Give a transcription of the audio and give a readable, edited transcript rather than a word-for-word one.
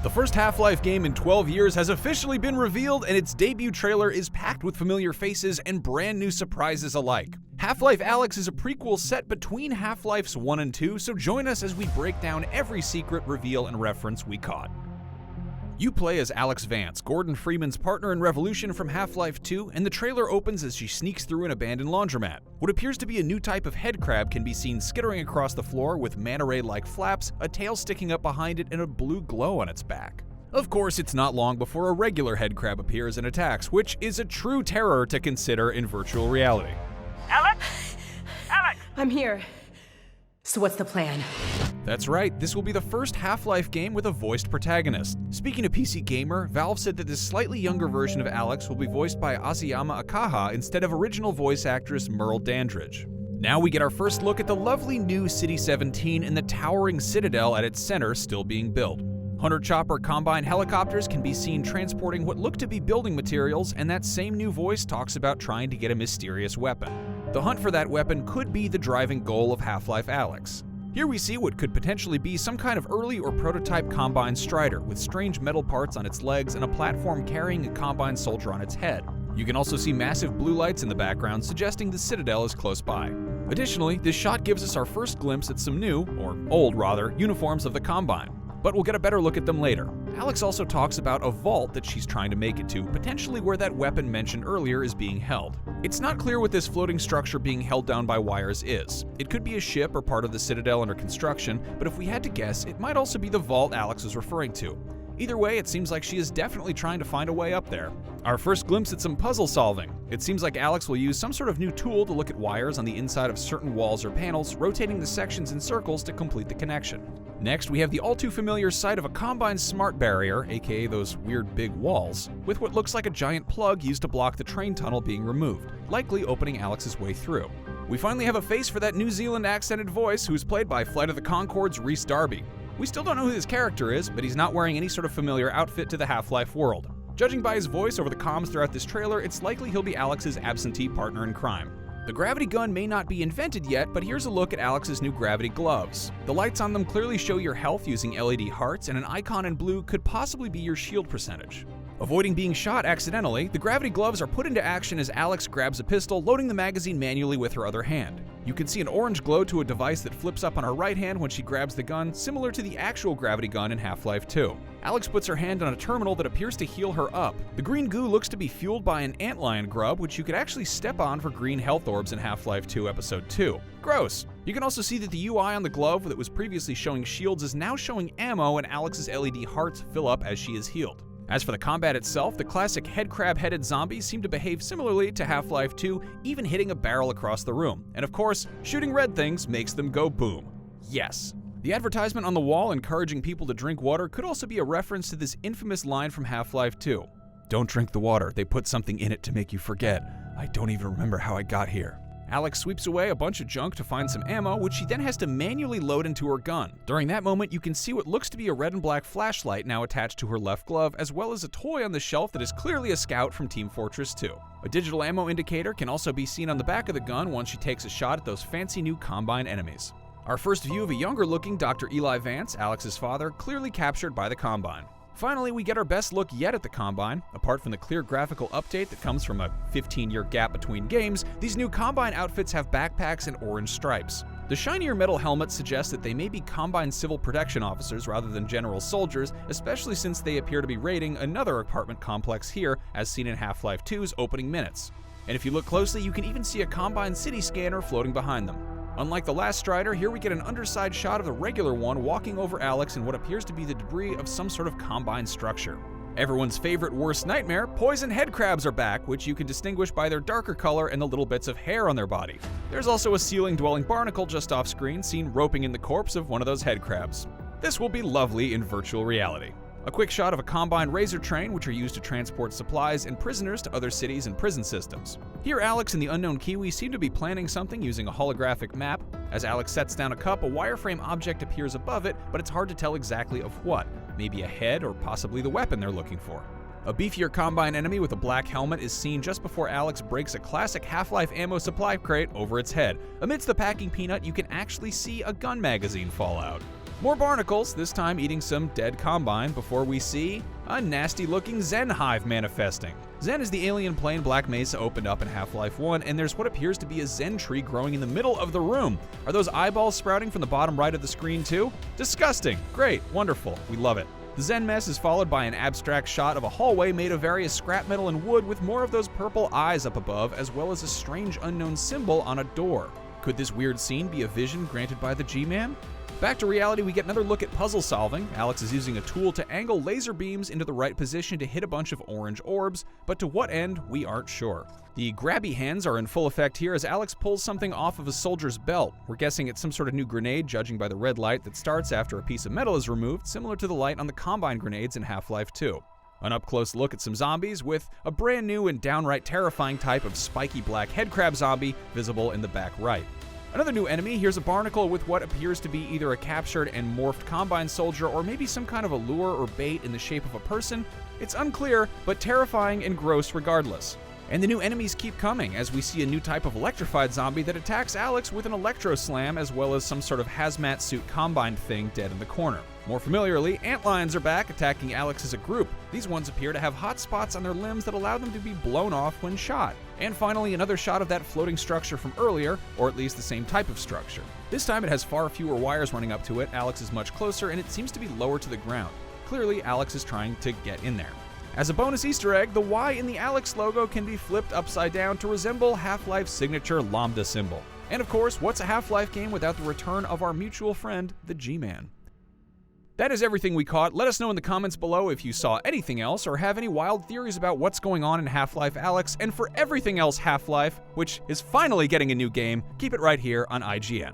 The first Half-Life game in 12 years has officially been revealed, and its debut trailer is packed with familiar faces and brand new surprises alike. Half-Life Alyx is a prequel set between Half-Lifes 1 and 2, so join us as we break down every secret, reveal, and reference we caught. You play as Alyx Vance, Gordon Freeman's partner in Revolution from Half-Life 2, and the trailer opens as she sneaks through an abandoned laundromat. What appears to be a new type of headcrab can be seen skittering across the floor with manta ray-like flaps, a tail sticking up behind it, and a blue glow on its back. Of course, it's not long before a regular headcrab appears and attacks, which is a true terror to consider in virtual reality. Alyx? Alyx! I'm here. So what's the plan? That's right, this will be the first Half-Life game with a voiced protagonist. Speaking to PC Gamer, Valve said that this slightly younger version of Alyx will be voiced by Azayama Akaha instead of original voice actress Merle Dandridge. Now we get our first look at the lovely new City 17 and the towering Citadel at its center still being built. Hunter Chopper Combine helicopters can be seen transporting what look to be building materials, and that same new voice talks about trying to get a mysterious weapon. The hunt for that weapon could be the driving goal of Half-Life Alyx. Here we see what could potentially be some kind of early or prototype Combine Strider with strange metal parts on its legs and a platform carrying a Combine soldier on its head. You can also see massive blue lights in the background suggesting the Citadel is close by. Additionally, this shot gives us our first glimpse at some new, or old rather, uniforms of the Combine. But we'll get a better look at them later. Alyx also talks about a vault that she's trying to make it to, potentially where that weapon mentioned earlier is being held. It's not clear what this floating structure being held down by wires is. It could be a ship or part of the Citadel under construction, but if we had to guess, it might also be the vault Alyx was referring to. Either way, it seems like she is definitely trying to find a way up there. Our first glimpse at some puzzle solving. It seems like Alyx will use some sort of new tool to look at wires on the inside of certain walls or panels, rotating the sections in circles to complete the connection. Next, we have the all too familiar sight of a Combine smart barrier, aka those weird big walls, with what looks like a giant plug used to block the train tunnel being removed, likely opening Alyx's way through. We finally have a face for that New Zealand accented voice who's played by Flight of the Conchords' Rhys Darby. We still don't know who this character is, but he's not wearing any sort of familiar outfit to the Half-Life world. Judging by his voice over the comms throughout this trailer, it's likely he'll be Alyx's absentee partner in crime. The gravity gun may not be invented yet, but here's a look at Alyx's new gravity gloves. The lights on them clearly show your health using LED hearts, and an icon in blue could possibly be your shield percentage. Avoiding being shot accidentally, the gravity gloves are put into action as Alyx grabs a pistol, loading the magazine manually with her other hand. You can see an orange glow to a device that flips up on her right hand when she grabs the gun, similar to the actual gravity gun in Half-Life 2. Alyx puts her hand on a terminal that appears to heal her up. The green goo looks to be fueled by an antlion grub, which you could actually step on for green health orbs in Half-Life 2 Episode 2. Gross! You can also see that the UI on the glove that was previously showing shields is now showing ammo, and Alyx's LED hearts fill up as she is healed. As for the combat itself, the classic headcrab-headed zombies seem to behave similarly to Half-Life 2, even hitting a barrel across the room. And of course, shooting red things makes them go boom. Yes. The advertisement on the wall encouraging people to drink water could also be a reference to this infamous line from Half-Life 2. Don't drink the water, they put something in it to make you forget. I don't even remember how I got here. Alyx sweeps away a bunch of junk to find some ammo, which she then has to manually load into her gun. During that moment, you can see what looks to be a red and black flashlight now attached to her left glove, as well as a toy on the shelf that is clearly a scout from Team Fortress 2. A digital ammo indicator can also be seen on the back of the gun once she takes a shot at those fancy new Combine enemies. Our first view of a younger-looking Dr. Eli Vance, Alyx's father, clearly captured by the Combine. Finally, we get our best look yet at the Combine. Apart from the clear graphical update that comes from a 15-year gap between games, these new Combine outfits have backpacks and orange stripes. The shinier metal helmets suggest that they may be Combine civil protection officers rather than general soldiers, especially since they appear to be raiding another apartment complex here, as seen in Half-Life 2's opening minutes. And if you look closely, you can even see a Combine city scanner floating behind them. Unlike the last Strider, here we get an underside shot of the regular one walking over Alyx in what appears to be the debris of some sort of Combine structure. Everyone's favorite worst nightmare, poison headcrabs are back, which you can distinguish by their darker color and the little bits of hair on their body. There's also a ceiling-dwelling barnacle just off screen, seen roping in the corpse of one of those headcrabs. This will be lovely in virtual reality. A quick shot of a Combine razor train, which are used to transport supplies and prisoners to other cities and prison systems. Here, Alyx and the unknown Kiwi seem to be planning something using a holographic map. As Alyx sets down a cup, a wireframe object appears above it, but it's hard to tell exactly of what. Maybe a head, or possibly the weapon they're looking for. A beefier Combine enemy with a black helmet is seen just before Alyx breaks a classic Half-Life ammo supply crate over its head. Amidst the packing peanut, you can actually see a gun magazine fall out. More barnacles, this time eating some dead Combine, before we see a nasty-looking Zen hive manifesting. Zen is the alien plane Black Mesa opened up in Half-Life 1, and there's what appears to be a Zen tree growing in the middle of the room. Are those eyeballs sprouting from the bottom right of the screen too? Disgusting. Great. Wonderful. We love it. The Zen mess is followed by an abstract shot of a hallway made of various scrap metal and wood with more of those purple eyes up above, as well as a strange unknown symbol on a door. Could this weird scene be a vision granted by the G-Man? Back to reality, we get another look at puzzle solving. Alyx is using a tool to angle laser beams into the right position to hit a bunch of orange orbs, but to what end, we aren't sure. The grabby hands are in full effect here as Alyx pulls something off of a soldier's belt. We're guessing it's some sort of new grenade, judging by the red light that starts after a piece of metal is removed, similar to the light on the Combine grenades in Half-Life 2. An up-close look at some zombies with a brand new and downright terrifying type of spiky black headcrab zombie visible in the back right. Another new enemy, here's a barnacle with what appears to be either a captured and morphed Combine soldier or maybe some kind of a lure or bait in the shape of a person. It's unclear, but terrifying and gross regardless. And the new enemies keep coming as we see a new type of electrified zombie that attacks Alyx with an electro slam, as well as some sort of hazmat suit Combine thing dead in the corner. More familiarly, antlions are back attacking Alyx as a group. These ones appear to have hot spots on their limbs that allow them to be blown off when shot. And finally, another shot of that floating structure from earlier, or at least the same type of structure. This time it has far fewer wires running up to it, Alyx is much closer, and it seems to be lower to the ground. Clearly, Alyx is trying to get in there. As a bonus Easter egg, the Y in the Alyx logo can be flipped upside down to resemble Half-Life's signature lambda symbol. And of course, what's a Half-Life game without the return of our mutual friend, the G-Man? That is everything we caught. Let us know in the comments below if you saw anything else or have any wild theories about what's going on in Half-Life Alyx. And for everything else Half-Life, which is finally getting a new game, keep it right here on IGN.